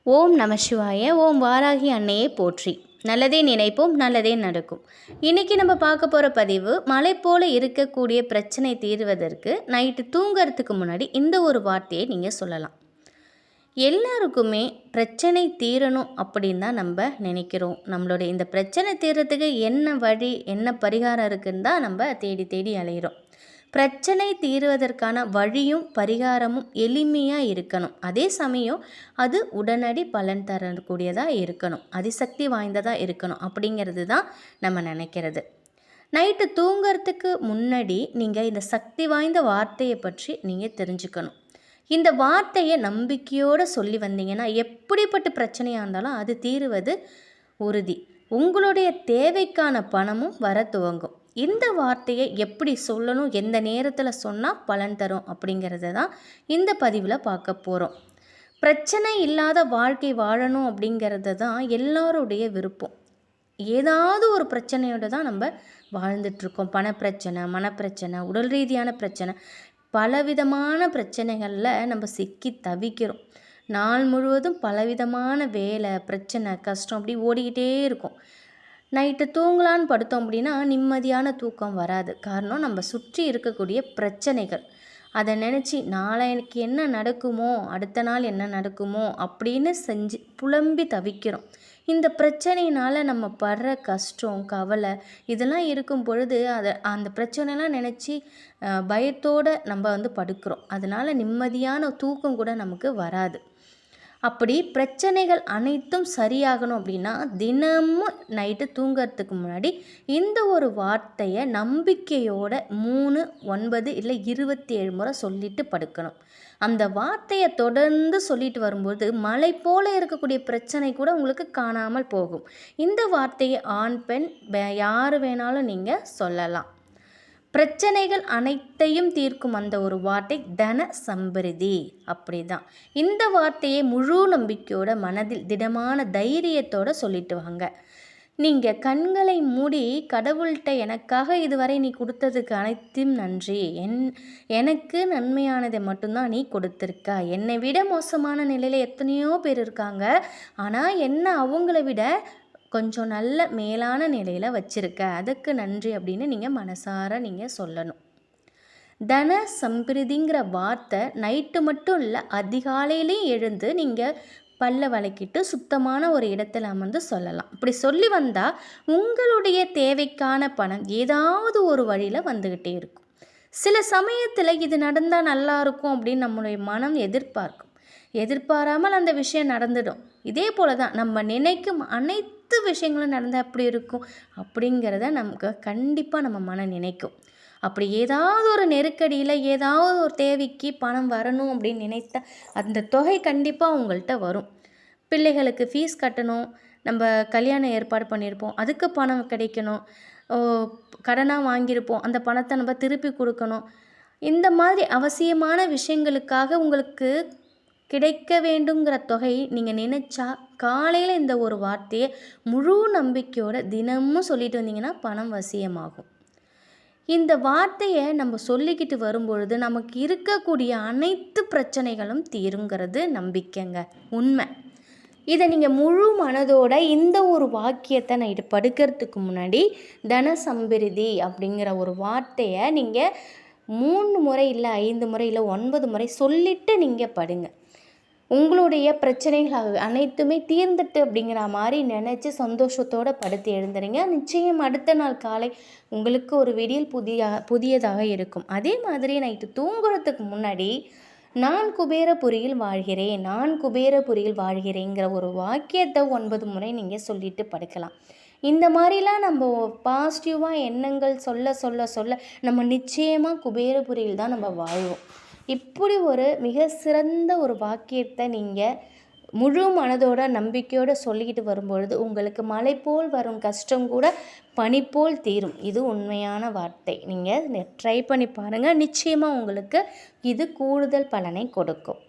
ஓம் நம சிவாய. ஓம் வாராகி அன்னையை போற்றி. நல்லதே நினைப்போம், நல்லதே நடக்கும். இன்றைக்கி நம்ம பார்க்க போகிற பதிவு, மலை போல் இருக்கக்கூடிய பிரச்சனை தீர்வதற்கு நைட்டு தூங்கிறதுக்கு முன்னாடி இந்த ஒரு வார்த்தையை நீங்கள் சொல்லலாம். எல்லாருக்குமே பிரச்சனை தீரணும் அப்படின்னு தான் நம்ம நினைக்கிறோம். நம்மளுடைய இந்த பிரச்சனை தீர்றதுக்கு என்ன வழி, என்ன பரிகாரம் இருக்குன்னு தான் நம்ம தேடி தேடி அலைகிறோம். பிரச்சனை தீர்வதற்கான வழியும் பரிகாரமும் எளிமையாக இருக்கணும். அதே சமயம் அது உடனடி பலன் தரக்கூடியதாக இருக்கணும், அதிசக்தி வாய்ந்ததாக இருக்கணும் அப்படிங்கிறது தான் நம்ம நினைக்கிறது. நைட்டு தூங்கிறதுக்கு முன்னாடி நீங்கள் இந்த சக்தி வாய்ந்த வார்த்தையை பற்றி நீங்கள் தெரிஞ்சுக்கணும். இந்த வார்த்தையை நம்பிக்கையோடு சொல்லி வந்தீங்கன்னா எப்படிப்பட்ட பிரச்சனையாக இருந்தாலும் அது தீருவது உறுதி. உங்களுடைய தேவைக்கான பணமும் வர துவங்கும். இந்த வார்த்தையை எப்படி சொல்லணும், எந்த நேரத்தில் சொன்னால் பலன் தரும் அப்படிங்கிறத தான் இந்த பதிவில் பார்க்க போகிறோம். பிரச்சனை இல்லாத வாழ்க்கை வாழணும் அப்படிங்கிறது தான் எல்லாருடைய விருப்பம். ஏதாவது ஒரு பிரச்சனையோடு தான் நம்ம வாழ்ந்துட்டுருக்கோம். பணப்பிரச்சனை, மனப்பிரச்சனை, உடல் ரீதியான பிரச்சனை, பலவிதமான பிரச்சனைகளில் நம்ம சிக்கி தவிக்கிறோம். நாள் முழுவதும் பலவிதமான வேலை, பிரச்சனை, கஷ்டம் அப்படி ஓடிக்கிட்டே இருக்கும். நைட்டு தூங்கலான்னு படுத்தோம் அப்படின்னா நிம்மதியான தூக்கம் வராது. காரணம் நம்ம சுற்றி இருக்கக்கூடிய பிரச்சனைகள். அதை நினச்சி நாளைக்கு என்ன நடக்குமோ, அடுத்த நாள் என்ன நடக்குமோ அப்படின்னு செஞ்சு புலம்பி தவிக்கிறோம். இந்த பிரச்சனையினால் நம்ம படுற கஷ்டம், கவலை இதெல்லாம் இருக்கும் பொழுது அந்த பிரச்சனைலாம் நினச்சி பயத்தோடு நம்ம படுக்கிறோம். அதனால் நிம்மதியான தூக்கம் கூட நமக்கு வராது. அப்படி பிரச்சனைகள் அனைத்தும் சரியாகணும் அப்படின்னா தினமும் நைட்டு தூங்கிறதுக்கு முன்னாடி இந்த ஒரு வார்த்தையை நம்பிக்கையோட 3, 9 இல்லை 27 முறை சொல்லிட்டு படுக்கணும். அந்த வார்த்தையை தொடர்ந்து சொல்லிட்டு வரும்போது மலை போல இருக்கக்கூடிய பிரச்சனை கூட உங்களுக்கு காணாமல் போகும். இந்த வார்த்தையை ஆண் பெண் யார் வேணாலும் நீங்கள் சொல்லலாம். பிரச்சனைகள் அனைத்தையும் தீர்க்கும் அந்த ஒரு வார்த்தை தன சம்பிருதி. அப்படி தான் இந்த வார்த்தையை முழு நம்பிக்கையோட மனதில் திடமான தைரியத்தோடு சொல்லிட்டு வாங்க. நீங்கள் கண்களை மூடி கடவுள்கிட்ட எனக்காக இதுவரை நீ கொடுத்ததுக்கு அனைத்தும் நன்றி, எனக்கு நன்மையானதை மட்டும்தான் நீ கொடுத்துருக்க. என்னை விட மோசமான நிலையில் எத்தனையோ பேர் இருக்காங்க, ஆனால் என்ன அவங்கள விட கொஞ்சம் நல்ல மேலான நிலையில் வச்சுருக்க, அதுக்கு நன்றி அப்படின்னு நீங்கள் மனசார நீங்கள் சொல்லணும். தன சம்பிருதிங்கிற வார்த்தை நைட்டு மட்டும் இல்லை, அதிகாலையிலையும் எழுந்து நீங்கள் பல்ல வளைக்கிட்டு சுத்தமான ஒரு இடத்துல அமர்ந்து சொல்லலாம். இப்படி சொல்லி வந்தால் உங்களுடைய தேவைக்கான பணம் ஏதாவது ஒரு வழியில் வந்துக்கிட்டே இருக்கும். சில சமயத்தில் இது நடந்தால் நல்லா இருக்கும் அப்படின்னு நம்மளுடைய மனம் எதிர்பாராமல் அந்த விஷயம் நடந்துடும். இதே போல் தான் நம்ம நினைக்கும் அனைத்து விஷயங்களும் நடந்தால் அப்படி இருக்கும் அப்படிங்கிறத நமக்கு கண்டிப்பாக நம்ம மனம் நினைக்கும். அப்படி ஏதாவது ஒரு நெருக்கடியில் ஏதாவது ஒரு தேவைக்கு பணம் வரணும் அப்படின்னு நினைத்தா அந்த தொகை கண்டிப்பாக உங்கள்கிட்ட வரும். பிள்ளைகளுக்கு ஃபீஸ் கட்டணும், நம்ம கல்யாணம் ஏற்பாடு பண்ணியிருப்போம், அதுக்கு பணம் கிடைக்கணும், கடனாக வாங்கியிருப்போம், அந்த பணத்தை நம்ம திருப்பி கொடுக்கணும். இந்த மாதிரி அவசியமான விஷயங்களுக்காக உங்களுக்கு கிடைக்க வேண்டுங்கிற தொகை நீங்கள் நினச்சா காலையில் இந்த ஒரு வார்த்தையை முழு நம்பிக்கையோடு தினமும் சொல்லிட்டு வந்தீங்கன்னா பணம் வசியமாகும். இந்த வார்த்தையை நம்ம சொல்லிக்கிட்டு வரும்பொழுது நமக்கு இருக்கக்கூடிய அனைத்து பிரச்சனைகளும் தீருங்கிறது நம்பிக்கைங்க, உண்மை. இதை நீங்கள் முழு மனதோட இந்த ஒரு வாக்கியத்தை நைட்டு படுக்கிறதுக்கு முன்னாடி தன சம்பிருதி அப்படிங்கிற ஒரு வார்த்தையை நீங்கள் 3 முறை இல்லை 5 முறை இல்லை 9 முறை சொல்லிவிட்டு நீங்கள் படுங்க. உங்களுடைய பிரச்சனைகள் அனைத்துமே தீர்ந்துட்டு அப்படிங்கிற மாதிரி நினச்சி சந்தோஷத்தோடு படுத்து எழுந்துறீங்க. நிச்சயம் அடுத்த நாள் காலை உங்களுக்கு ஒரு விடியல் புதியதாக இருக்கும். அதே மாதிரி நைட்டு தூங்குறதுக்கு முன்னாடி நான் குபேரபுரியில் வாழ்கிறேன், நான் குபேரபுரியில் வாழ்கிறேங்கிற ஒரு வாக்கியத்தை 9 முறை நீங்கள் சொல்லிட்டு படுக்கலாம். இந்த மாதிரிலாம் நம்ம பாசிட்டிவாக எண்ணங்கள் சொல்ல சொல்ல சொல்ல நம்ம நிச்சயமாக குபேரபுரியில் தான் நம்ம வாழ்வோம். இப்படி ஒரு மிக சிறந்த ஒரு வாக்கியத்தை நீங்கள் முழு மனதோட நம்பிக்கையோடு சொல்லிக்கிட்டு வரும்பொழுது உங்களுக்கு மலை போல் வரும் கஷ்டம் கூட பனி போல் தீரும். இது உண்மையான வார்த்தை. நீங்கள் ட்ரை பண்ணி பாருங்கள், நிச்சயமாக உங்களுக்கு இது கூடுதல் பலனை கொடுக்கும்.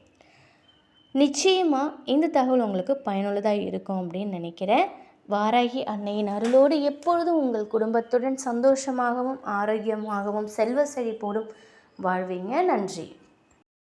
நிச்சயமாக இந்த தகவல் உங்களுக்கு பயனுள்ளதாக இருக்கும் அப்படின்னு நினைக்கிறேன். வாராகி அன்னையின் அருளோடு எப்பொழுதும் உங்கள் குடும்பத்துடன் சந்தோஷமாகவும் ஆரோக்கியமாகவும் செல்வ செழிப்போடும் வாழ்வீங்க. நன்றி.